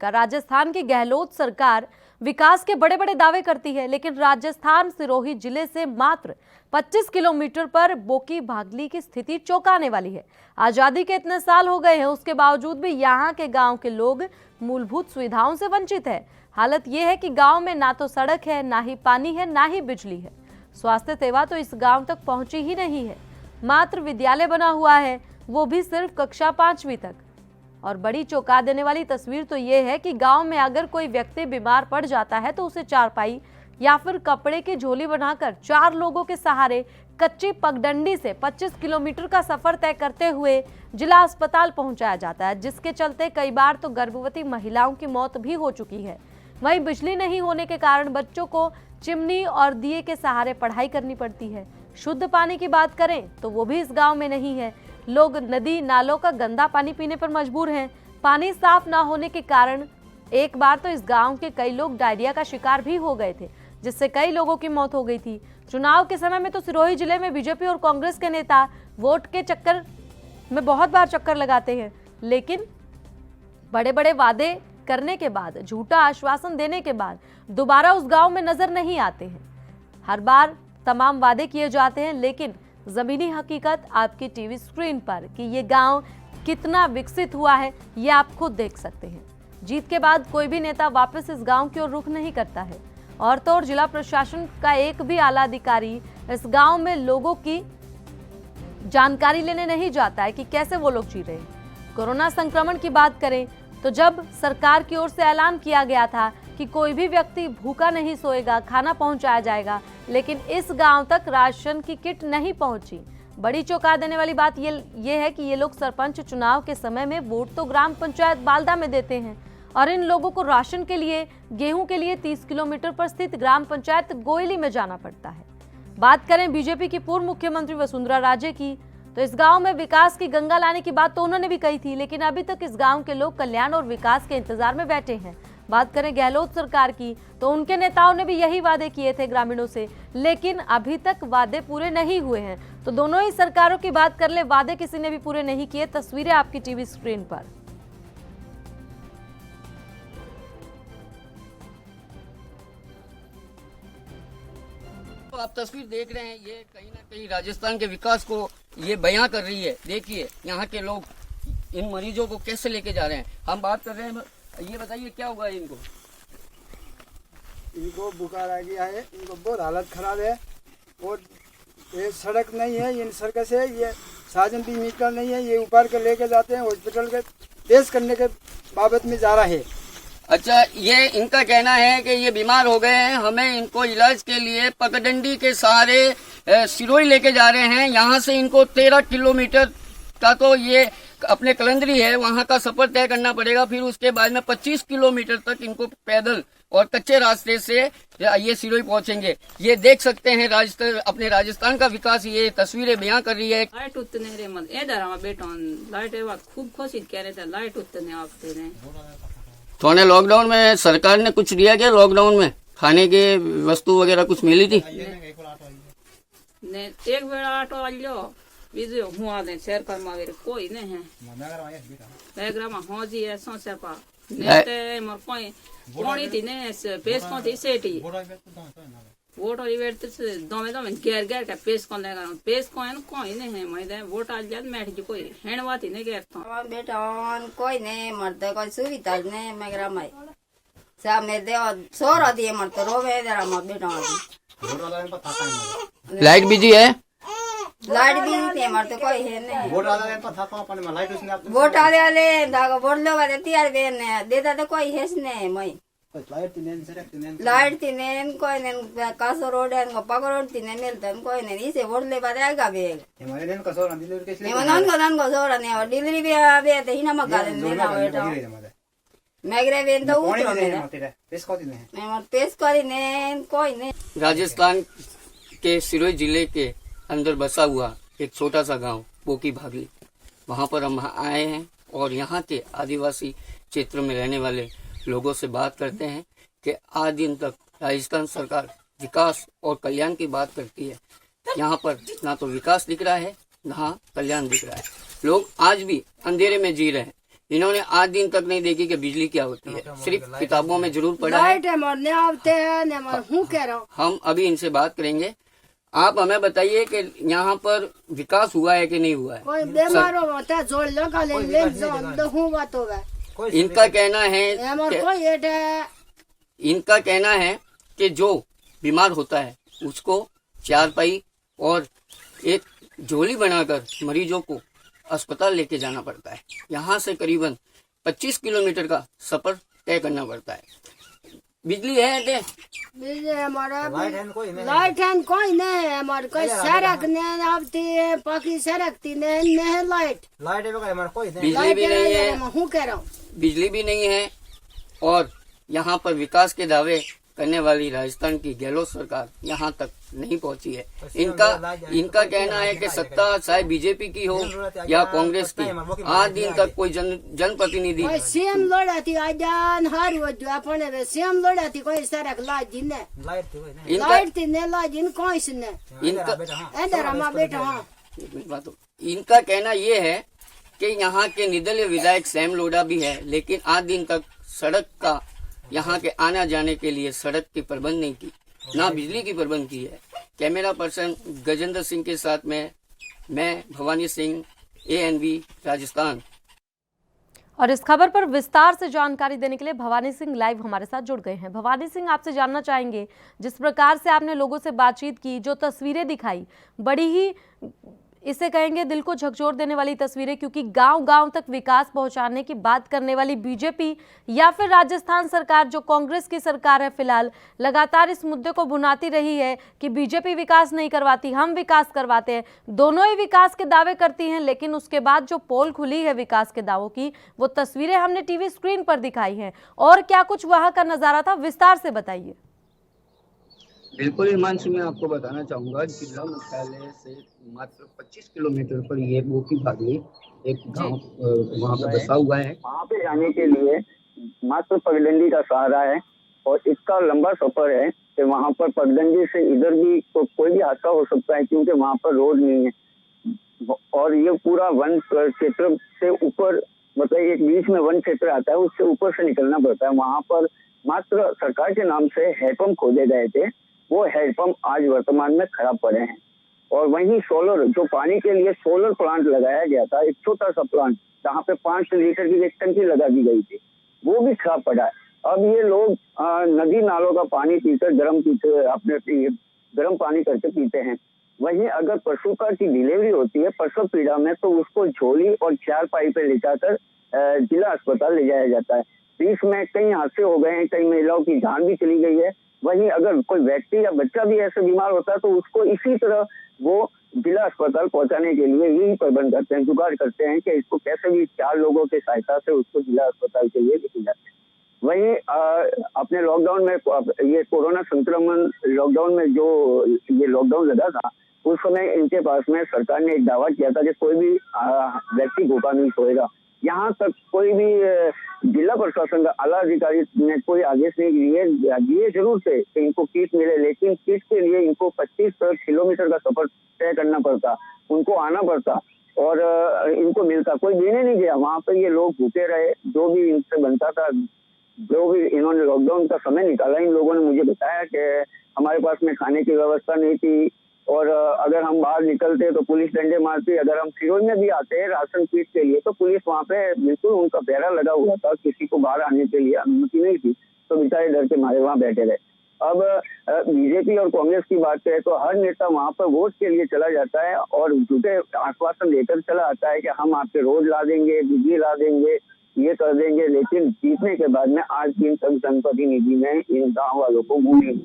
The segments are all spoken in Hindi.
राजस्थान की गहलोत सरकार विकास के बड़े बड़े दावे करती है, लेकिन राजस्थान सिरोही जिले से मात्र 25 किलोमीटर पर बोकी भागली की स्थिति चौंकाने वाली है। आजादी के इतने साल हो गए हैं, उसके बावजूद भी यहाँ के गांव के लोग मूलभूत सुविधाओं से वंचित है। हालत यह है कि गांव में ना तो सड़क है, ना ही पानी है, ना ही बिजली है। स्वास्थ्य सेवा तो इस गांव तक पहुंची ही नहीं है। मात्र विद्यालय बना हुआ है, वो भी सिर्फ कक्षा 5वीं तक। और बड़ी चौंका देने वाली तस्वीर तो ये है कि गांव में अगर कोई व्यक्ति बीमार पड़ जाता है तो उसे चारपाई या फिर कपड़े की झोली बनाकर 4 लोगों के सहारे कच्ची पगडंडी से 25 किलोमीटर का सफर तय करते हुए जिला अस्पताल पहुंचाया जाता है, जिसके चलते कई बार तो गर्भवती महिलाओं की मौत भी हो चुकी है। वहीं बिजली नहीं होने के कारण बच्चों को चिमनी और दिए के सहारे पढ़ाई करनी पड़ती है। शुद्ध पानी की बात करें तो वो भी इस गांव में नहीं है। लोग नदी नालों का गंदा पानी पीने पर मजबूर हैं। पानी साफ ना होने के कारण एक बार तो इस गांव के कई लोग डायरिया का शिकार भी हो गए थे, जिससे कई लोगों की मौत हो गई थी। चुनाव के समय में तो सिरोही जिले में बीजेपी और कांग्रेस के नेता वोट के चक्कर में बहुत बार चक्कर लगाते हैं, लेकिन बड़े बड़े वादे करने के बाद, झूठा आश्वासन देने के बाद दोबारा उस गांव में नजर नहीं आते हैं। हर बार तमाम वादे किए जाते हैं, लेकिन जमीनी हकीकत आपकी टीवी स्क्रीन पर कि ये गांव कितना विकसित हुआ है, ये आप खुद देख सकते हैं। जीत के बाद कोई भी नेता वापस इस गांव की ओर रुख नहीं करता है, और तो और जिला प्रशासन का एक भी आला अधिकारी इस गांव में लोगों की जानकारी लेने नहीं जाता है कि कैसे वो लोग जी रहे हैं। कोरोना संक्रमण की बात करें तो जब सरकार की ओर से ऐलान किया गया था कि कोई भी व्यक्ति भूखा नहीं सोएगा, खाना पहुंचाया जाएगा, लेकिन इस गांव तक राशन की किट नहीं पहुंची। बड़ी चौंका देने वाली बात ये है कि ये लोग सरपंच चुनाव के समय में वोट तो ग्राम पंचायत बालदा में देते हैं, और इन लोगों को राशन के लिए, गेहूं के लिए 30 किलोमीटर पर स्थित ग्राम पंचायत गोयली में जाना पड़ता है। बात करें बीजेपी की पूर्व मुख्यमंत्री वसुंधरा राजे की, तो इस गांव में विकास की गंगा लाने की बात तो उन्होंने भी कही थी, लेकिन अभी तक इस गांव के लोग कल्याण और विकास के इंतजार में बैठे हैं। बात करें गहलोत सरकार की, तो उनके नेताओं ने भी यही वादे किए थे ग्रामीणों से, लेकिन अभी तक वादे पूरे नहीं हुए हैं। तो दोनों ही सरकारों की बात कर ले, वादे किसी ने भी पूरे नहीं किए। तस्वीरें आपकी टीवी स्क्रीन पर। तो आप तस्वीर देख रहे हैं, ये कहीं ना कहीं राजस्थान के विकास को ये बयां कर रही है। देखिए यहाँ के लोग इन मरीजों को कैसे लेके जा रहे हैं। हम बात कर रहे हैं, ये बताइए क्या हुआ है इनको? इनको बुखार आ गया है, इनको बहुत हालत खराब है, और ये सड़क नहीं है, इन सड़क से ये साधन भी निकल नहीं है। ये ऊपर के लेके जाते हैं हॉस्पिटल के टेस्ट करने के बाबत में जा रहा है। अच्छा, ये इनका कहना है कि ये बीमार हो गए हैं, हमें इनको इलाज के लिए पगडंडी के सहारे सिरोही लेके जा रहे हैं। यहाँ से इनको 13 किलोमीटर का तो ये अपने कलंदरी है, वहाँ का सफर तय करना पड़ेगा। फिर उसके बाद में 25 किलोमीटर तक इनको पैदल और कच्चे रास्ते से ये सिरोही पहुंचेंगे। ये देख सकते हैं अपने राजस्थान का विकास ये तस्वीरें बयां कर रही है। लाइट उतने रे मत बेटा लाइट खूब कोशिश कह रहे थे, लाइट उतने आपते रहे। थोड़े लॉकडाउन में सरकार ने कुछ दिया क्या? लॉकडाउन में खाने के वस्तु वगैरह कुछ मिली थी? ने एक बेड़ा ऑटो आलो बीजो हुआ दे शेर कर मावेर कोई नहीं है। बैगरा में हो जी ऐसो से पा नेते मोर कोई कोणी थी ने पेस को थी सेठी वोट और इवेट से दोमे दोमे गैर गैर का पेस को लेगा पेस को है कोई नहीं है। मैं दे वोट आ जात बैठ जी कोई हेणवा थी ने गैर तो हमार बेटा कोई नहीं मरते, कोई सुविधा नहीं मेरा में सब में दे सोरा दिए मरते रोवे जरा मत बेटा। लाइट बिजी है, लाइट भी नहीं थे मरते कोई है नहीं। वोट आले तो था तो अपन में लाइट उसने आप वोट आले दागा वोट लो वाले तैयार बेन ने देता तो कोई है नहीं। मैं लाइट तिनेन से तिनेन लाइट तिनेन कोई ने कासो रोड है पकड़ रोड तिनेन मिलता कोई नहीं। इसे वोट ले पाते आएगा बेग हमारे दिन का सोरा डिलीवरी कैसे नहीं नन को सोरा नहीं और डिलीवरी भी आवे तो ही ना मगा देना बेटा। मैगरे बेन तो उतरो मेरा पेश को दिन है मैं पेश करी ने कोई नहीं। राजस्थान के सिरोही जिले के अंदर बसा हुआ एक छोटा सा गांव बोकी भागली, वहां पर हम आए हैं और यहाँ के आदिवासी क्षेत्र में रहने वाले लोगों से बात करते हैं कि आज दिन तक राजस्थान सरकार विकास और कल्याण की बात करती है, यहाँ पर ना तो विकास दिख रहा है ना कल्याण दिख रहा है। लोग आज भी अंधेरे में जी रहे हैं। इन्होंने आज दिन तक नहीं देखी कि बिजली क्या होती है, सिर्फ किताबों में जरूर पढ़ा है। हम अभी इनसे बात करेंगे। आप हमें बताइए कि यहाँ पर विकास हुआ है कि नहीं हुआ है। इनका कहना है कि जो बीमार होता है उसको चारपाई और एक झोली बनाकर मरीजों को अस्पताल लेके जाना पड़ता है। यहाँ से करीबन 25 किलोमीटर का सफर तय करना पड़ता है। बिजली है ते? लाइट है कोई नहीं हमारे कोई सड़क नहीं आती है, पकी सड़क थी नहीं लाइट बिजली भी नहीं है। हूँ कह रहा हूँ बिजली भी नहीं है और यहाँ पर विकास के दावे करने वाली राजस्थान की गहलोत सरकार यहाँ तक नहीं पहुँची है। इनका कहना है कि सत्ता चाहे बीजेपी की हो या कांग्रेस की, आज दिन तक कोई जनप्रतिनिधि सीएम लड़ा थी आजान हर अपने सीएम लड़ा थी कोई सड़क लाजिन लाइट थी ने लाजिन कोई सुने बेटा। इनका कहना ये है कि यहाँ के निर्दलीय विधायक सैम लोढ़ा भी है, लेकिन आज दिन तक सड़क का यहाँ के आना जाने के लिए सड़क की प्रबंध नहीं की, ना बिजली की प्रबंध की है। कैमरा पर्सन गजेंद्र सिंह के साथ में मैं भवानी सिंह, ANV राजस्थान। और इस खबर पर विस्तार से जानकारी देने के लिए भवानी सिंह लाइव हमारे साथ जुड़ गए हैं। भवानी सिंह, आपसे जानना चाहेंगे, जिस प्रकार से आपने लोगों से बातचीत की, जो तस्वीरें दिखाई, बड़ी ही इसे कहेंगे दिल को झकझोर देने वाली तस्वीरें, क्योंकि गांव-गांव तक विकास पहुंचाने की बात करने वाली बीजेपी या फिर राजस्थान सरकार जो कांग्रेस की सरकार है फिलहाल, लगातार इस मुद्दे को भुनाती रही है कि बीजेपी विकास नहीं करवाती, हम विकास करवाते हैं। दोनों ही विकास के दावे करती हैं, लेकिन उसके बाद जो पोल खुली है विकास के दावों की, वो तस्वीरें हमने टीवी स्क्रीन पर दिखाई हैं। और क्या कुछ वहां का नजारा था, विस्तार से बताइए। बिल्कुल हिमांशु, मैं आपको बताना चाहूँगा, जिला मुख्यालय से मात्र 25 किलोमीटर पर ये बोकी भागली एक गांव वहाँ पे बसा हुआ है। वहाँ पे जाने के लिए मात्र पगडंडी का सहारा है और इसका लंबा सफर है कि वहाँ पर पगडंडी से इधर भी कोई भी हादसा हो सकता है, क्योंकि वहाँ पर रोड नहीं है और ये पूरा वन क्षेत्र से ऊपर, मतलब एक बीच में वन क्षेत्र आता है, उससे ऊपर से निकलना पड़ता है। वहाँ पर मात्र सरकार के नाम से हैंडपंप खोदे गए थे, वो हैंडपंप आज वर्तमान में खराब पड़े हैं। और वहीं सोलर, जो पानी के लिए सोलर प्लांट लगाया गया था, एक छोटा सा प्लांट जहाँ पे 5 लीटर की एक टंकी लगा दी गई थी, वो भी खराब पड़ा है। अब ये लोग नदी नालों का पानी पीकर गर्म पानी करके पीते हैं। वहीं अगर पशु का की डिलीवरी होती है प्रसव पीड़ा में, तो उसको झोली और चारपाई पे ले जाकर जिला अस्पताल ले जाया जाता है। बीच में कई हादसे हो गए हैं, कई महिलाओं की जान भी चली गई है। वहीं अगर कोई व्यक्ति या बच्चा भी ऐसे बीमार होता है तो उसको इसी तरह वो जिला अस्पताल पहुंचाने के लिए यही प्रबंध करते हैं, जुगाड़ करते हैं कि इसको कैसे भी 4 लोगों की सहायता से उसको जिला अस्पताल के लिए लेके जाते हैं। वहीं अपने लॉकडाउन में, ये कोरोना संक्रमण लॉकडाउन में जो ये लॉकडाउन लगा था, उस समय इनके पास में सरकार ने एक दावा किया था कि कोई भी व्यक्ति भूखा नहीं सोएगा। यहाँ तक कोई भी जिला प्रशासन का आला अधिकारी ने कोई आदेश नहीं दिए जरूर थे कि इनको किट मिले, लेकिन किट के लिए इनको 25 किलोमीटर का सफर तय करना पड़ता, उनको आना पड़ता और इनको मिलता, कोई देने नहीं गया। वहाँ पर ये लोग भूखे रहे, जो भी इनसे बनता था, जो भी इन्होंने लॉकडाउन का समय निकाला। इन लोगों ने मुझे बताया कि हमारे पास में खाने की व्यवस्था नहीं थी और अगर हम बाहर निकलते तो पुलिस डंडे मारती, अगर हम सिरोंज में भी आते हैं राशन किट के लिए तो पुलिस वहाँ पे बिल्कुल उनका पहरा लगा हुआ था, किसी को बाहर आने के लिए अनुमति नहीं थी, तो बेचारे डर के मारे वहाँ बैठे रहे। अब बीजेपी और कांग्रेस की बात करें तो हर नेता वहाँ पर वोट के लिए चला जाता है और झूठे आश्वासन देकर चला आता है कि हम आपके रोड ला देंगे, बिजली ला देंगे, ये कर देंगे, लेकिन जीतने के बाद में आज दिन तक जनप्रतिनिधि ने इन गाँव वालों को मुँह नहीं।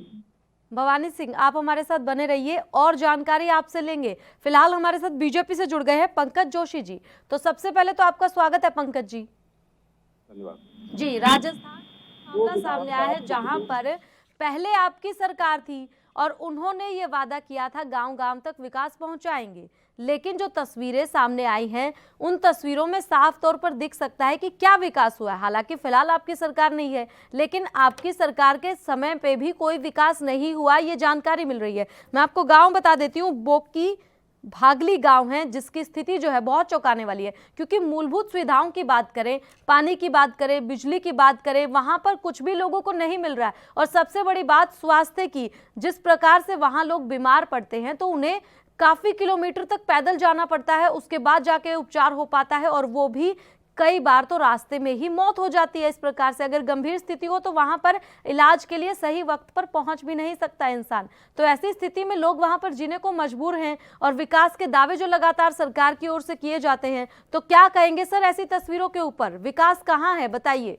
भवानी सिंह, आप हमारे साथ बने रहिए और जानकारी आपसे लेंगे। फिलहाल हमारे साथ बीजेपी से जुड़ गए हैं पंकज जोशी जी। तो सबसे पहले तो आपका स्वागत है पंकज जी। धन्यवाद जी, राजस्थान मामला सामने आया है जहां पर पहले आपकी सरकार थी और उन्होंने ये वादा किया था गांव-गांव तक विकास पहुंचाएंगे, लेकिन जो तस्वीरें सामने आई हैं उन तस्वीरों में साफ तौर पर दिख सकता है कि क्या विकास हुआ है। हालांकि फिलहाल आपकी सरकार नहीं है, लेकिन आपकी सरकार के समय पे भी कोई विकास नहीं हुआ, ये जानकारी मिल रही है। मैं आपको गांव बता देती हूँ, बोकी भागली गांव है, जिसकी स्थिति जो है बहुत चौंकाने वाली है, क्योंकि मूलभूत सुविधाओं की बात करें, पानी की बात करें, बिजली की बात करें, वहां पर कुछ भी लोगों को नहीं मिल रहा है। और सबसे बड़ी बात स्वास्थ्य की, जिस प्रकार से वहां लोग बीमार पड़ते हैं तो उन्हें काफी किलोमीटर तक पैदल जाना पड़ता है, उसके बाद जाके उपचार हो पाता है, और वो भी कई बार तो रास्ते में ही मौत हो जाती है। इस प्रकार से अगर गंभीर स्थिति हो तो वहां पर इलाज के लिए सही वक्त पर पहुंच भी नहीं सकता इंसान। तो ऐसी स्थिति में लोग वहां पर जीने को मजबूर हैं। और विकास के दावे जो लगातार सरकार की ओर से किए जाते हैं, तो क्या कहेंगे सर ऐसी तस्वीरों के ऊपर? विकास कहाँ है, बताइए।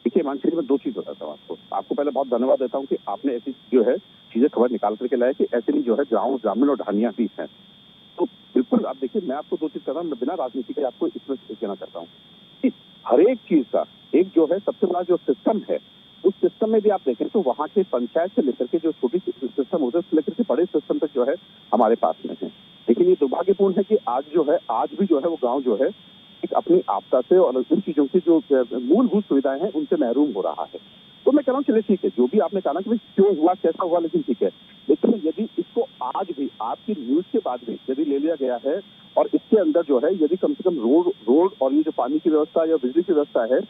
देखिए मानसी, मैं दो चीज बताता हूँ आपको पहले बहुत धन्यवाद देता हूँ कि आपने ऐसी जो है चीजें खबर निकाल करके लाए कि ऐसे नहीं जो है गाँव ग्रामीण और ढानियां भी हैं। तो बिल्कुल आप देखिए, मैं आपको दो चीज कर रहा हूँ, मैं बिना राजनीति के आपको इसमें कहना चाहता हूँ कि हर एक चीज का एक जो है सबसे बड़ा जो सिस्टम है, उस सिस्टम में भी आप देखें तो वहाँ के पंचायत से लेकर के जो छोटी सिस्टम होते हैं उससे लेकर के बड़े सिस्टम तक जो है हमारे पास में है। लेकिन ये दुर्भाग्यपूर्ण है कि आज भी जो है वो गाँव जो है एक अपनी आपदा से और उन चीजों की जो मूलभूत सुविधाएं हैं उनसे महरूम हो रहा है। तो मैं कह रहा हूँ चलिए ठीक है, जो भी आपने कहा ना कि क्यों हुआ कैसा हुआ, लेकिन ठीक है, लेकिन यदि इसको आज भी आपकी न्यूज के बाद भी यदि ले लिया गया है और इसके अंदर जो है यदि कम से कम रोड और ये जो पानी की व्यवस्था या बिजली की व्यवस्था है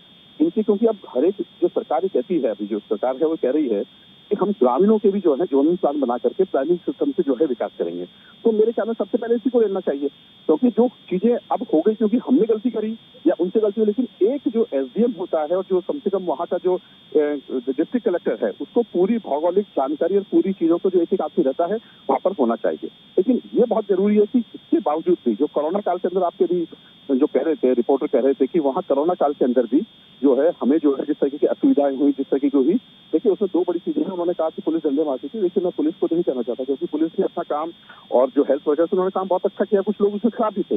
इनकी, क्योंकि अब हर एक जो सरकार कहती है, अभी जो सरकार है वो कह रही है कि हम ग्रामीणों के भी जो है जोनिंग प्लान बना करके प्लानिंग सिस्टम से जो है विकास करेंगे। तो मेरे ख्याल में सबसे पहले इसी को लेना चाहिए, क्योंकि जो चीजें अब हो गई क्योंकि हमने गलती करी या उनसे गलती हुई, लेकिन एक जो एसडीएम होता है और जो कम से कम वहाँ का जो डिस्ट्रिक्ट कलेक्टर है उसको पूरी भौगोलिक जानकारी और पूरी चीजों को जो एक आदमी रहता है वहाँ पर होना चाहिए। लेकिन ये बहुत जरूरी है कि इसके बावजूद भी जो कोरोना काल के अंदर आपके भी जो कह रहे थे, रिपोर्टर कह रहे थे कि वहाँ कोरोना काल के अंदर भी जो है हमें जो है जिस तरीके की असुविधाएं हुई, जिस तरीके की हुई, देखिए उसमें दो बड़ी चीजें हैं। उन्होंने कहा कि पुलिस डंडे मारती थी, लेकिन मैं पुलिस को नहीं कहना चाहता क्योंकि पुलिस ने अपना काम और जो हेल्थ वजह से उन्होंने काम बहुत अच्छा किया, कुछ लोग उसमें खराब भी थे।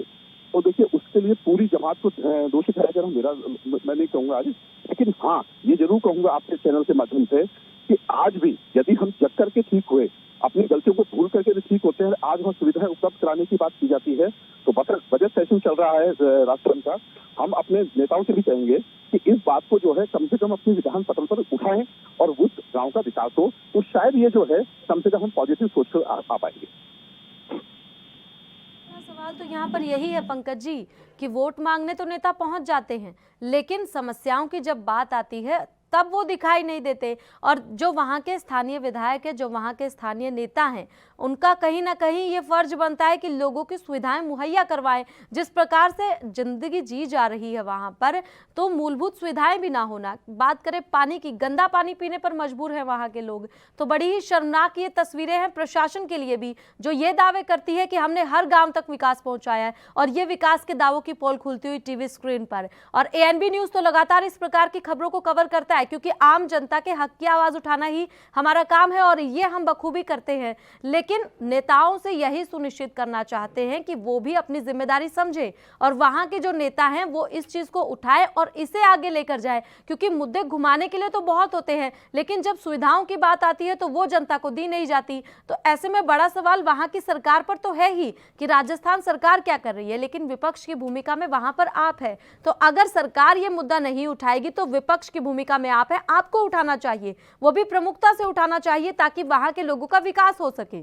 तो देखिए उसके लिए पूरी जमात को दोषी ठहराया जा रहा, मैं नहीं कहूंगा आज, लेकिन हाँ ये जरूर कहूंगा आपके चैनल के माध्यम से कि आज भी यदि हम जग करके ठीक हुए, अपनी गलतियों को भूल करके ठीक होते हैं, आज वहाँ सुविधाएं उपलब्ध कराने की बात की जाती है। तो बजट सेशन चल रहा है राष्ट्रपति का, हम अपने नेताओं से भी कहेंगे कि इस बात को जो है कम से कम अपनी विधान पटल पर उठाएं और उस गांव का विकास हो, तो शायद ये जो है कम से कम हम पॉजिटिव सोच कर आ पाएंगे। सवाल तो यहाँ पर यही है पंकज जी कि वोट मांगने तो नेता पहुंच जाते हैं, लेकिन समस्याओं की जब बात आती है तब वो दिखाई नहीं देते। और जो वहाँ के स्थानीय विधायक है, जो वहाँ के स्थानीय नेता हैं, उनका कहीं ना कहीं ये फर्ज बनता है कि लोगों की सुविधाएं मुहैया करवाएं। जिस प्रकार से जिंदगी जी जा रही है वहाँ पर, तो मूलभूत सुविधाएं भी ना होना, बात करें पानी की, गंदा पानी पीने पर मजबूर है वहाँ के लोग। तो बड़ी ही शर्मनाक ये तस्वीरें हैं प्रशासन के लिए भी, जो ये दावे करती है कि हमने हर गाँव तक विकास पहुँचाया है, और ये विकास के दावों की पोल खुलती हुई टीवी स्क्रीन पर। और ANB न्यूज़ तो लगातार इस प्रकार की खबरों को कवर करता है, क्योंकि आम जनता के हक की आवाज उठाना ही हमारा काम है और ये हम बखूबी करते हैं। लेकिन नेताओं से यही सुनिश्चित करना चाहते हैं कि वो भी अपनी जिम्मेदारी समझे और वहां के जो नेता हैं वो इस चीज को उठाए और इसे आगे लेकर जाए, क्योंकि मुद्दे घुमाने के लिए तो बहुत होते हैं, लेकिन जब सुविधाओं की बात आती है तो वो जनता को दी नहीं जाती। तो ऐसे में बड़ा सवाल वहां की सरकार पर तो है ही कि राजस्थान सरकार क्या कर रही है, लेकिन विपक्ष की भूमिका में वहां पर आप है। तो अगर सरकार ये मुद्दा नहीं उठाएगी तो विपक्ष की भूमिका में आप है, आपको उठाना चाहिए, वो भी प्रमुखता से उठाना चाहिए ताकि वहां के लोगों का विकास हो सके।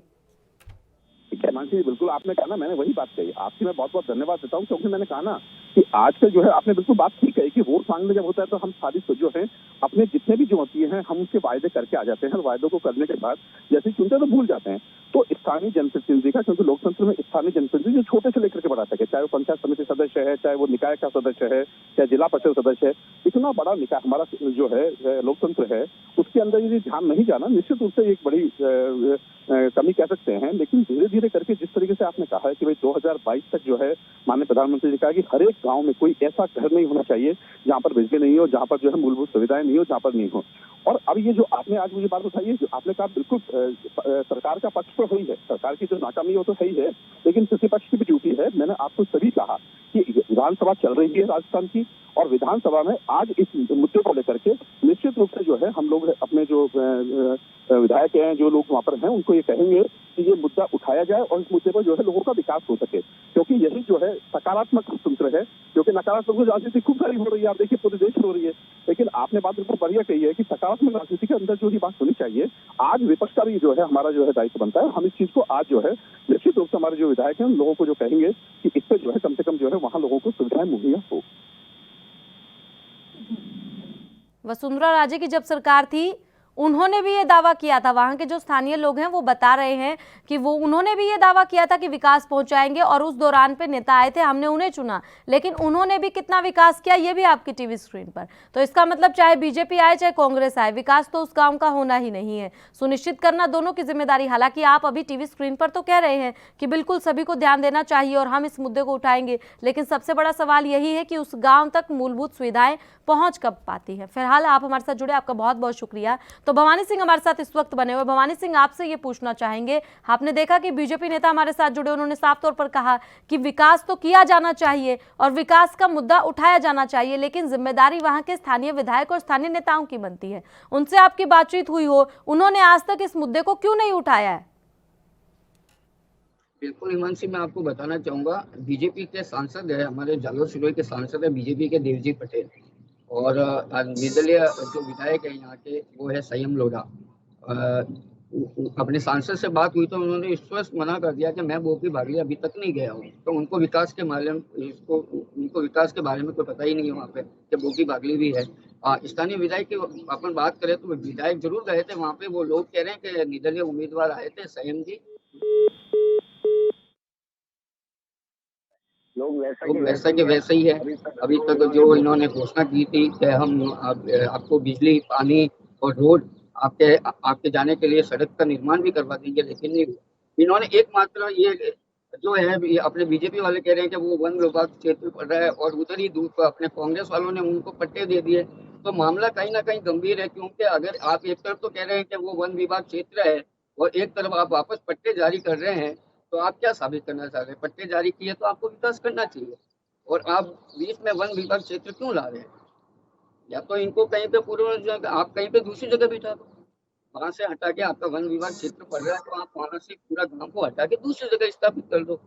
ठीक है मानसी, बिल्कुल आपने कहा ना, मैंने वही बात कही, आपकी मैं बहुत बहुत धन्यवाद देता हूँ, क्योंकि मैंने कहा ना कि आजकल जो है आपने बिल्कुल बात ठीक कही कि वोट मांगने जब होता है तो हम सारी जो है अपने जितने भी जो होती है हम उसके वायदे करके आ जाते हैं, और वायदों को करने के बाद जैसे चुनते तो भूल जाते हैं। तो स्थानीय जनप्रतिनिधि का, क्योंकि लोकतंत्र में स्थानीय जनप्रतिनिधि जो छोटे से लेकर के बड़ा तक है, चाहे वो पंचायत समिति सदस्य है, चाहे वो निकाय का सदस्य है, चाहे जिला परिषद सदस्य है, इतना बड़ा निकाय हमारा जो है लोकतंत्र है, उसके अंदर यदि ध्यान नहीं जाना निश्चित रूप से एक बड़ी कमी कह सकते हैं। लेकिन धीरे धीरे करके जिस तरीके से आपने कहा है कि भाई 2022 तक जो है माननीय प्रधानमंत्री ने कहा कि हर एक गांव में कोई ऐसा घर नहीं होना चाहिए जहां पर बिजली नहीं हो, जहां पर जो है मूलभूत सुविधाएं नहीं हो, जहां पर नहीं हो। और अब ये जो आपने आज मुझे बात बताई है, जो आपने कहा बिल्कुल सरकार का पक्ष तो है ही है, सरकार की जो नाकामी हो तो है ही है, लेकिन प्रतिपक्ष की भी ड्यूटी है। मैंने आपको सभी कहा कि विधानसभा चल रही है राजस्थान की, और विधानसभा में आज इस मुद्दे को लेकर के निश्चित रूप से जो है हम लोग अपने जो विधायक हैं, जो लोग वहाँ पर हैं, उनको ये कहेंगे कि ये मुद्दा उठाया जाए और इस मुद्दे पर जो है लोगों का विकास हो सके, क्योंकि यही जो है सकारात्मक तंत्र है। क्योंकि नकारात्मक राजनीति खूब सारी हो रही है, आप देखिए पूरे देश में हो रही है, लेकिन लेकिन आपने बात बिल्कुल बढ़िया कही है कि सकारात्मक राजनीति के अंदर जो ये बात होनी चाहिए, आज विपक्ष का भी जो है हमारा जो है दायित्व बनता है। हम इस चीज को आज जो है निश्चित रूप से हमारे जो विधायक हैं उन लोगों को जो कहेंगे कि इससे जो है कम से कम जो है वहां लोगों को सुविधाएं मुहैया हो। वसुंधरा राजे की जब सरकार थी उन्होंने भी ये दावा किया था, वहां के जो स्थानीय लोग हैं वो बता रहे हैं कि उन्होंने भी ये दावा किया था कि विकास पहुंचाएंगे, और उस दौरान पे नेता आए थे, हमने उन्हें चुना, लेकिन उन्होंने भी कितना विकास किया ये भी आपकी टीवी स्क्रीन पर। तो इसका मतलब चाहे बीजेपी आए चाहे कांग्रेस आए, विकास तो उस गांव का होना ही नहीं है। सुनिश्चित करना दोनों की जिम्मेदारी। हालांकि आप अभी टीवी स्क्रीन पर तो कह रहे हैं कि बिल्कुल सभी को ध्यान देना चाहिए और हम इस मुद्दे को उठाएंगे, लेकिन सबसे बड़ा सवाल यही है कि उस गाँव तक मूलभूत सुविधाएं पहुंच कब पाती है। फिलहाल आप हमारे साथ जुड़े, आपका बहुत बहुत शुक्रिया। तो भवानी सिंह हमारे साथ इस वक्त बने हुए। भवानी सिंह, आपसे ये पूछना चाहेंगे, आपने देखा कि बीजेपी नेता हमारे साथ जुड़े, उन्होंने साफ तौर पर कहा कि विकास तो किया जाना चाहिए और विकास का मुद्दा उठाया जाना चाहिए, लेकिन जिम्मेदारी वहां के स्थानीय विधायक और स्थानीय नेताओं की बनती है। उनसे आपकी बातचीत हुई हो, उन्होंने आज तक इस मुद्दे को क्यों नहीं उठाया है? बिल्कुल हिमांशी, मैं आपको बताना चाहूंगा, बीजेपी के सांसद है, हमारे जालोर सिरोही के सांसद है बीजेपी के देवजी पटेल, और निर्दलीय जो विधायक है यहाँ के वो है संयम लोढ़ा। अपने सांसद से बात हुई तो उन्होंने स्पष्ट मना कर दिया कि मैं बोकी भागली अभी तक नहीं गया हूँ, तो उनको विकास के बारे में कोई पता ही नहीं है वहाँ पे कि बोकी भागली भी है। स्थानीय विधायक की अपन बात करें तो विधायक जरूर गए थे वहाँ पे। वो लोग कह रहे हैं कि निर्दलीय उम्मीदवार आए थे, संयम जी, लोग वैसा के वैसे ही है। अभी तक जो इन्होंने घोषणा की थी कि हम आपको बिजली, पानी और रोड, आपके जाने के लिए सड़क का निर्माण भी करवा देंगे, लेकिन इन्होंने एकमात्र ये जो है अपने बीजेपी वाले कह रहे हैं कि वो वन विभाग क्षेत्र पड़ रहा है, और उधर ही दूर पर अपने कांग्रेस वालों ने उनको पट्टे दे दिए। तो मामला कहीं ना कहीं गंभीर है, क्योंकि अगर आप एक तरफ तो कह रहे हैं कि वो वन विभाग क्षेत्र है और एक तरफ आप वापस पट्टे जारी कर रहे हैं, तो आप क्या साबित करना चाह रहे हैं? पट्टे जारी किए तो आपको विकास करना चाहिए, और आप बीच में वन विभाग क्षेत्र क्यों ला रहे हैं? या तो इनको कहीं पे आप कहीं पे दूसरी जगह बिठा दो, वहां से हटा के आपका वन विभाग क्षेत्र पड़ रहा है तो आप वहां से पूरा गांव को हटा के दूसरी जगह स्थापित कर दो।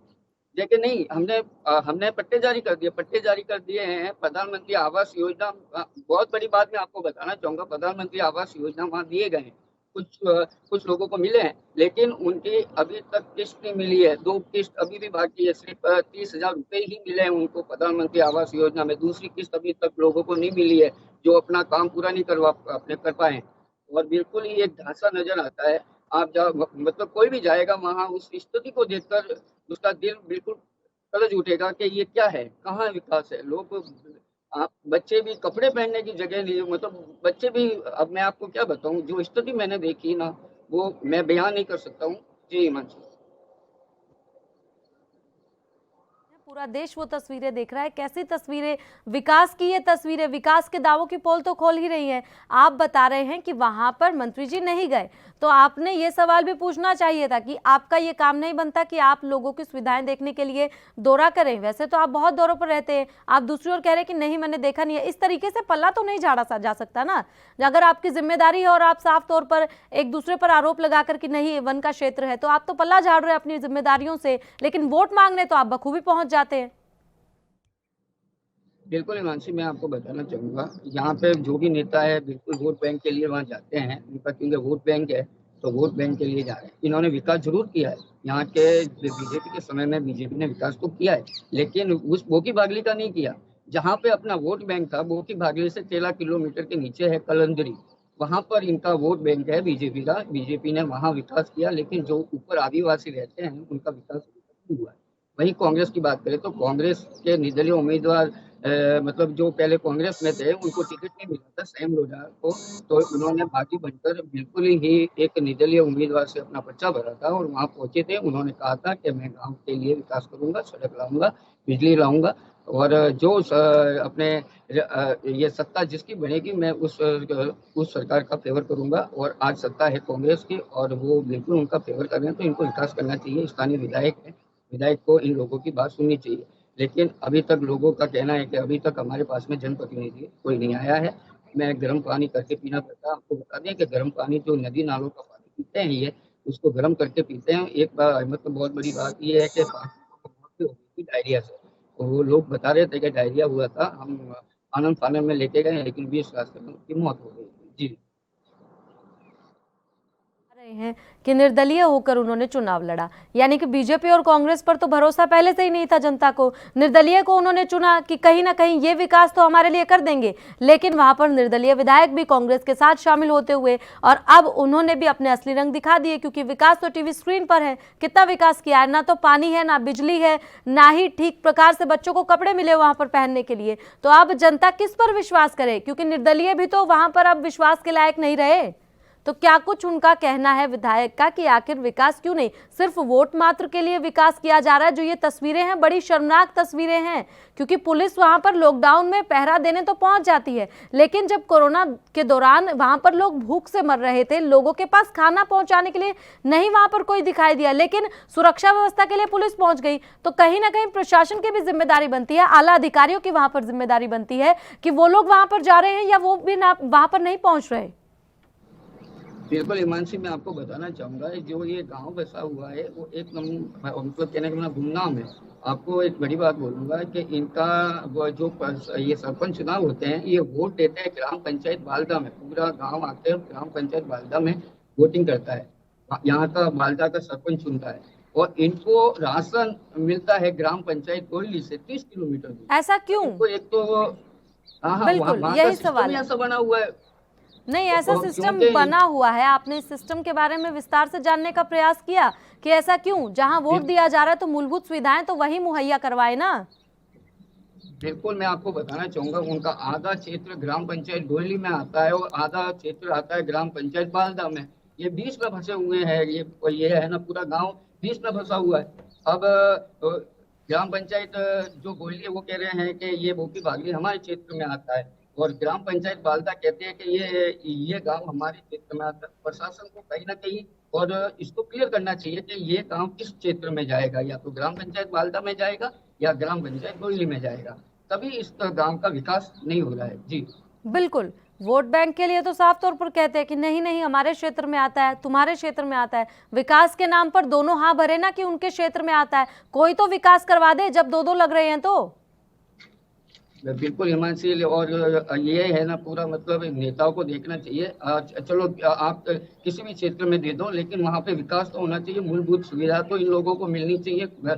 लेकिन नहीं, हमने पट्टे जारी कर दिए हैं। प्रधानमंत्री आवास योजना, बहुत बड़ी बात मैं आपको बताना चाहूंगा, प्रधानमंत्री आवास योजना वहाँ दिए गए हैं, कुछ लोगों को मिले हैं, लेकिन उनकी अभी तक किस्त नहीं मिली है। 2 किस्त अभी भी बाकी है, सिर्फ 30,000 रुपए ही मिले हैं उनको प्रधानमंत्री आवास योजना में। दूसरी किस्त अभी तक लोगों को नहीं मिली है, जो अपना काम पूरा नहीं कर पाए। और बिल्कुल ही एक ढांचा नजर आता है। आप मतलब कोई भी जाएगा वहाँ, उस स्थिति को देखकर उसका दिल बिल्कुल कलज उठेगा कि ये क्या है, कहाँ विकास है। लोग, आप बच्चे भी कपड़े पहनने की जगह नहीं, मतलब बच्चे भी, अब मैं आपको क्या बताऊं, जो स्थिति मैंने देखी ना वो मैं बयान नहीं कर सकता हूँ। जी हिमांशु, पूरा देश वो तस्वीरें देख रहा है, कैसी तस्वीरें, विकास की ये तस्वीरें, विकास के दावों की पोल तो खोल ही रही हैं। आप बता रहे हैं कि वहां पर मंत्री जी नहीं गए, तो आपने ये सवाल भी पूछना चाहिए था कि आपका ये काम नहीं बनता कि आप लोगों की सुविधाएं देखने के लिए दौरा करें। वैसे तो आप बहुत दौरों पर रहते हैं, आप दूसरी ओर कह रहे हैं कि नहीं मैंने देखा नहीं है। इस तरीके से पल्ला तो नहीं झाड़ा जा सकता ना। अगर आपकी जिम्मेदारी है और आप साफ तौर पर एक दूसरे पर आरोप लगाकर कि नहीं वन का क्षेत्र है, तो आप तो पल्ला झाड़ रहे हैं अपनी जिम्मेदारियों से, लेकिन वोट मांगने तो आप बखूबी पहुंच जाते हैं। बिल्कुल हिमांशी, मैं आपको बताना चाहूँगा, यहाँ पे जो भी नेता है बिल्कुल वोट बैंक के लिए वहाँ जाते हैं। उनका क्योंकि वोट बैंक है तो वोट बैंक के लिए जा रहे हैं। इन्होंने विकास जरूर किया है, यहाँ के बीजेपी के समय में बीजेपी ने विकास तो किया है, लेकिन उस बोकी भागली का नहीं किया। जहाँ पे अपना वोट बैंक था, बोकी भागली से 13 किलोमीटर के नीचे है कलंदरी, वहाँ पर इनका वोट बैंक है बीजेपी का। बीजेपी ने वहाँ विकास किया, लेकिन जो ऊपर आदिवासी रहते हैं उनका विकास नहीं हुआ है। वही कांग्रेस की बात करें तो कांग्रेस के निर्दलीय उम्मीदवार मतलब जो पहले कांग्रेस में थे उनको टिकट नहीं मिला था संयम लोढ़ा को, तो उन्होंने बागी बनकर बिल्कुल ही एक निर्दलीय उम्मीदवार से अपना पर्चा भरा था और वहाँ पहुंचे थे। उन्होंने कहा था कि मैं गांव के लिए विकास करूंगा, सड़क लाऊंगा, बिजली लाऊंगा, और जो अपने ये सत्ता जिसकी बनेगी मैं उस सरकार का फेवर करूंगा। और आज सत्ता है कांग्रेस की और वो बिल्कुल उनका फेवर कर रहे हैं, तो इनको विकास करना चाहिए। स्थानीय विधायक है, विधायक को इन लोगों की बात सुननी चाहिए। लेकिन अभी तक लोगों का कहना है कि अभी तक हमारे पास में जनप्रतिनिधि कोई नहीं आया है। मैं गर्म पानी करके पीना पड़ता है। आपको बता दें कि गर्म पानी जो नदी नालों का पानी पीते हैं, ये उसको गर्म करके पीते हैं। एक बार मतलब बहुत बड़ी बात ये है कि 5 लोगों को मौत हो गई थी डायरिया से, तो वो लोग बता रहे थे कि डायरिया हुआ था। हम आनंद फानंद में लेके गए, लेकिन 20 रास्ते में उनकी मौत हो गई। जी रहे हैं कि निर्दलीय होकर उन्होंने चुनाव लड़ा, यानी कि बीजेपी और कांग्रेस पर तो भरोसा पहले से ही नहीं था जनता को। निर्दलीय को उन्होंने चुना कि कहीं ना कहीं ये विकास तो हमारे लिए कर देंगे, लेकिन वहां पर निर्दलीय विधायक भी कांग्रेस के साथ शामिल होते हुए और अब उन्होंने भी अपने असली रंग दिखा दिए, क्योंकि विकास तो टीवी स्क्रीन पर है। कितना विकास किया है? ना तो पानी है, ना बिजली है, ना ही ठीक प्रकार से बच्चों को कपड़े मिले वहां पर पहनने के लिए। तो अब जनता किस पर विश्वास करे, क्योंकि निर्दलीय भी तो वहां पर अब विश्वास के लायक नहीं रहे। तो क्या कुछ उनका कहना है विधायक का कि आखिर विकास क्यों नहीं, सिर्फ वोट मात्र के लिए विकास किया जा रहा है। जो ये तस्वीरें हैं बड़ी शर्मनाक तस्वीरें हैं, क्योंकि पुलिस वहां पर लॉकडाउन में पहरा देने तो पहुंच जाती है, लेकिन जब कोरोना के दौरान वहां पर लोग भूख से मर रहे थे, लोगों के पास खाना पहुंचाने के लिए नहीं वहां पर कोई दिखाई दिया, लेकिन सुरक्षा व्यवस्था के लिए पुलिस पहुंच गई। तो कहीं ना कहीं प्रशासन की भी जिम्मेदारी बनती है, आला अधिकारियों की वहां पर जिम्मेदारी बनती है कि वो लोग वहां पर जा रहे हैं या वो भी वहां पर नहीं पहुंच रहे। बिल्कुल हिमांशी, मैं आपको बताना चाहूँगा जो ये गांव बसा हुआ है वो एक मतलब कहने का मतलब गुमनाम है। आपको एक बड़ी बात बोलूँगा कि इनका जो ये सरपंच चुनाव होते हैं, ये वोट देते हैं ग्राम पंचायत बालदा में। पूरा गांव आके ग्राम पंचायत बालदा में वोटिंग करता है, यहाँ का बालदा का सरपंच चुनता है, और इनको राशन मिलता है ग्राम पंचायत कोयली से 30 किलोमीटर दूर। ऐसा क्यों? एक तो बिल्कुल यही सवाल ऐसा बना हुआ है। नहीं, ऐसा सिस्टम बना हुआ है। आपने इस सिस्टम के बारे में विस्तार से जानने का प्रयास किया कि ऐसा क्यों? जहां वोट दिया जा रहा है तो मूलभूत सुविधाएं तो वही मुहैया करवाए ना। बिल्कुल, मैं आपको बताना चाहूंगा, उनका आधा क्षेत्र ग्राम पंचायत डोली में आता है और आधा क्षेत्र आता है ग्राम पंचायत बालदा में। ये 20 में फंसे हुए हैं। ये है ना, पूरा गांव 20 में फंसा हुआ है। अब ग्राम पंचायत जो गोली है वो कह रहे हैं कि ये बोकी भागली हमारे क्षेत्र में आता है, और ग्राम पंचायत बालदा कहते हैं कि ये गांव हमारे क्षेत्र में आता है। प्रशासन को कहीं ना कहीं और इसको क्लियर करना चाहिए कि ये गांव किस क्षेत्र में जाएगा, या तो ग्राम पंचायत बालदा में जाएगा या ग्राम पंचायत गोली में जाएगा, तभी इस गांव का विकास नहीं हो रहा है। जी बिल्कुल, वोट बैंक के लिए तो साफ तौर पर कहते हैं कि नहीं नहीं हमारे क्षेत्र में आता है, तुम्हारे क्षेत्र में आता है। विकास के नाम पर दोनों हाँ भरे ना कि उनके क्षेत्र में आता है। कोई तो विकास करवा दे जब दो लग रहे हैं तो। बिल्कुल हिमांशी, और ये है ना, पूरा मतलब नेताओं को देखना चाहिए। चलो आप किसी भी क्षेत्र में दे दो, लेकिन वहाँ पे विकास तो होना चाहिए। मूलभूत सुविधा तो इन लोगों को मिलनी चाहिए।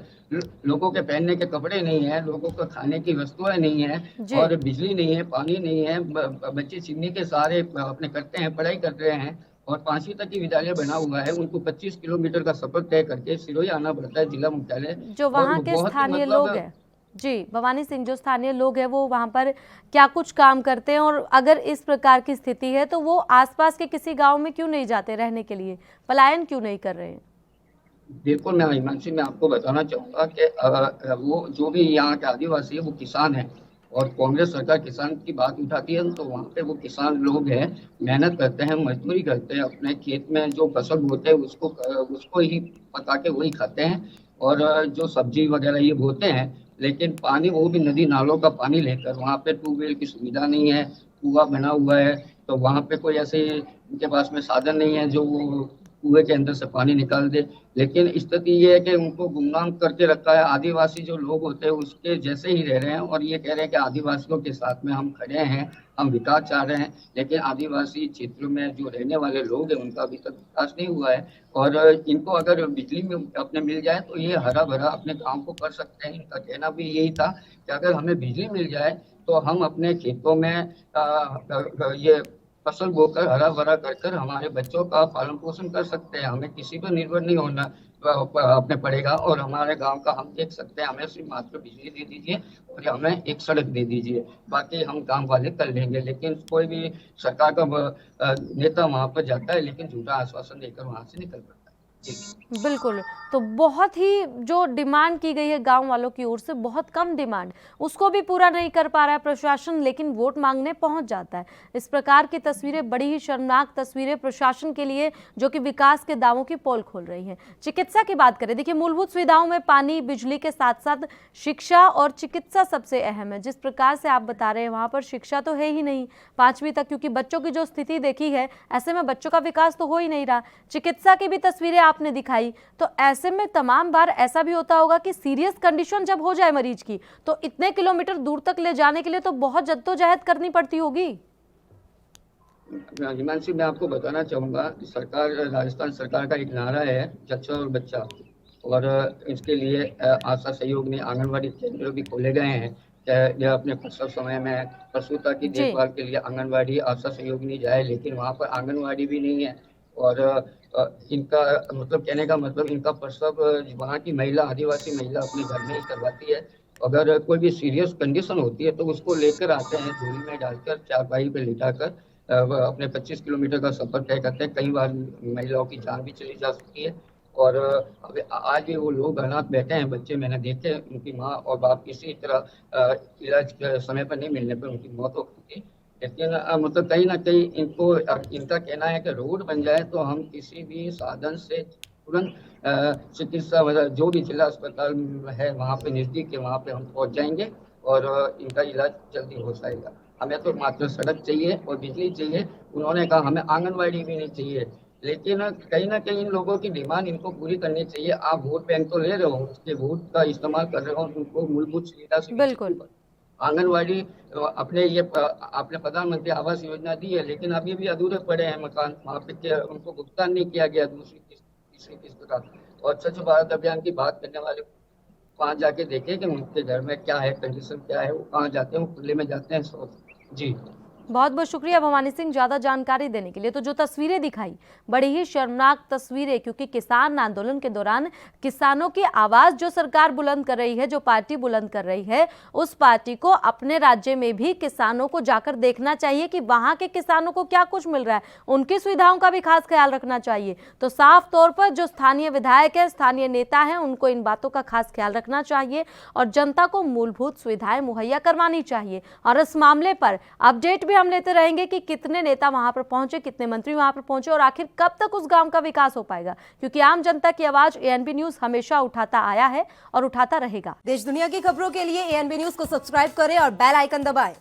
लोगों के पहनने के कपड़े नहीं है, लोगों को खाने की वस्तुएं नहीं है, और बिजली नहीं है, पानी नहीं है। बच्चे चिमनी के सहारे अपने करते हैं, पढ़ाई कर रहे हैं, और 5वीं तक की विद्यालय बना हुआ है। उनको 25 किलोमीटर का सफर तय करके सिरोही आना पड़ता है, जिला मुख्यालय। जो वहाँ के स्थानीय लोग हैं, जी भवानी सिंह, जो स्थानीय लोग हैं वो वहाँ पर क्या कुछ काम करते हैं, और अगर इस प्रकार की स्थिति है तो वो आसपास के किसी गांव में क्यों नहीं जाते रहने के लिए, पलायन क्यों नहीं कर रहे हैं? बिल्कुल, मैं हिमांशी मैं आपको बताना चाहूँगा कि वो जो भी यहाँ के आदिवासी है वो किसान है, और कांग्रेस सरकार किसान की बात उठाती है तो वहाँ पे वो किसान लोग हैं, मेहनत करते हैं, मजदूरी करते हैं, अपने खेत में जो फसल बोते हैं उसको ही पका के वही खाते हैं, और जो सब्जी वगैरह ये बोते हैं। लेकिन पानी वो भी नदी नालों का पानी लेकर, वहाँ पे ट्यूबवेल की सुविधा नहीं है, कुआं बना हुआ है, तो वहाँ पे कोई ऐसे उनके पास में साधन नहीं है जो वो कुएं के अंदर से पानी निकाल दे। लेकिन स्थिति ये है कि उनको गुमनाम करके रखा है। आदिवासी जो लोग होते हैं उसके जैसे ही रह रहे हैं, और ये कह रहे हैं कि आदिवासियों के साथ में हम खड़े हैं, हम विकास चाह रहे हैं। लेकिन आदिवासी क्षेत्र में जो रहने वाले लोग हैं उनका अभी तक विकास नहीं हुआ है, और इनको अगर बिजली में अपने मिल जाए तो ये हरा भरा अपने काम को कर सकते हैं। इनका कहना भी यही था कि अगर हमें बिजली मिल जाए तो हम अपने खेतों में ये फसल बोकर हरा भरा कर हमारे बच्चों का पालन पोषण कर सकते हैं। हमें किसी पर निर्भर नहीं होना अपने पड़ेगा, और हमारे गांव का हम देख सकते हैं। हमें सिर्फ मात्र बिजली दे दीजिए और हमें एक सड़क दे दीजिए, बाकी हम गांव वाले कर लेंगे। लेकिन कोई भी सरकार का नेता वहां पर जाता है लेकिन झूठा आश्वासन देकर वहां से निकल पड़ता है। बिल्कुल, तो बहुत ही जो डिमांड की गई है गांव वालों की ओर से, बहुत कम डिमांड, उसको भी पूरा नहीं कर पा रहा है प्रशासन, लेकिन वोट मांगने पहुंच जाता है। इस प्रकार की तस्वीरें बड़ी ही शर्मनाक तस्वीरें प्रशासन के लिए, जो कि विकास के दावों की पोल खोल रही हैं। चिकित्सा की बात करें, देखिए मूलभूत सुविधाओं में पानी, बिजली के साथ साथ शिक्षा और चिकित्सा सबसे अहम है। जिस प्रकार से आप बता रहे हैं वहां पर शिक्षा तो है ही नहीं 5वीं तक, क्योंकि बच्चों की जो स्थिति देखी है ऐसे में बच्चों का विकास तो हो ही नहीं रहा। चिकित्सा की भी तस्वीरें आपने दिखाई, तो ऐसे में तमाम बार ऐसा भी होता होगा कि सीरियस कंडीशन जब हो जाए मरीज की तो इतने किलोमीटर दूर तक ले जाने के लिए तो बहुत जद्दोजहद करनी पड़ती होगी। हिमांशु, मैं आपको बताना चाहूँगा कि राजस्थान सरकार का एक नारा है जच्चा और बच्चा, और इसके लिए आशा सहयोगिनी आंगनवाड़ी केंद्र भी खोले गए हैं। यह अपने प्रसव समय में प्रसूता की देखभाल के लिए आंगनवाड़ी आशा सहयोगिनी जाए, लेकिन वहाँ पर आंगनवाड़ी भी नहीं है। और इनका मतलब कहने का मतलब इनका प्रसव वहाँ की महिला, आदिवासी महिला अपने घर में ही करवाती है। अगर कोई भी सीरियस कंडीशन होती है तो उसको लेकर आते हैं, झोली में डालकर चारपाई पे लिटाकर अपने 25 किलोमीटर का सफर तय करते हैं। कई बार महिलाओं की जान भी चली जा सकती है। और अब आज भी वो लोग अनाथ बैठे हैं, बच्चे मैंने देखे, उनकी माँ और बाप किसी तरह इलाज समय पर नहीं मिलने पर उनकी मौत हो गई। लेकिन मतलब कहीं ना कहीं इनका कहना है कि रोड बन जाए तो हम किसी भी साधन से तुरंत चिकित्सा जो भी जिला अस्पताल है वहाँ पे नज़दीक है, वहाँ पे हम पहुँच जाएंगे और इनका इलाज जल्दी हो जाएगा। हमें तो मात्र सड़क चाहिए और बिजली चाहिए। उन्होंने कहा हमें आंगनवाड़ी भी नहीं चाहिए, लेकिन कहीं ना कहीं इन लोगों की डिमांड इनको पूरी करनी चाहिए। आप वोट बैंक तो ले रहे हो, उसके वोट का इस्तेमाल कर रहे हो, उनको मूलभूत सुविधा से बिल्कुल आंगनवाड़ी अपने ये आपने प्रधानमंत्री आवास योजना दी है, लेकिन अभी भी अधूरे पड़े हैं मकान, वहाँ पे उनको भुगतान नहीं किया गया दूसरी किस्त तीसरी किस्त का। और स्वच्छ भारत अभियान की बात करने वाले वहाँ जाके देखें कि उनके घर में क्या है, कंडीशन क्या है, वो कहाँ जाते हैं, वो खुले में जाते हैं। जी बहुत बहुत शुक्रिया भवानी सिंह ज़्यादा जानकारी देने के लिए। तो जो तस्वीरें दिखाई बड़ी ही शर्मनाक तस्वीरें, क्योंकि किसान आंदोलन के दौरान किसानों की आवाज़ जो सरकार बुलंद कर रही है, जो पार्टी बुलंद कर रही है, उस पार्टी को अपने राज्य में भी किसानों को जाकर देखना चाहिए कि वहाँ के किसानों को क्या कुछ मिल रहा है, उनकी सुविधाओं का भी खास ख्याल रखना चाहिए। तो साफ तौर पर जो स्थानीय विधायक है, स्थानीय नेता हैं, उनको इन बातों का खास ख्याल रखना चाहिए और जनता को मूलभूत सुविधाएं मुहैया करवानी चाहिए। और इस मामले पर अपडेट भी हम लेते रहेंगे कि कितने नेता वहां पर पहुंचे, कितने मंत्री वहां पर पहुंचे और आखिर कब तक उस गांव का विकास हो पाएगा, क्योंकि आम जनता की आवाज एएनबी न्यूज हमेशा उठाता आया है और उठाता रहेगा। देश दुनिया की खबरों के लिए एएनबी न्यूज को सब्सक्राइब करें और बेल आइकन दबाएं।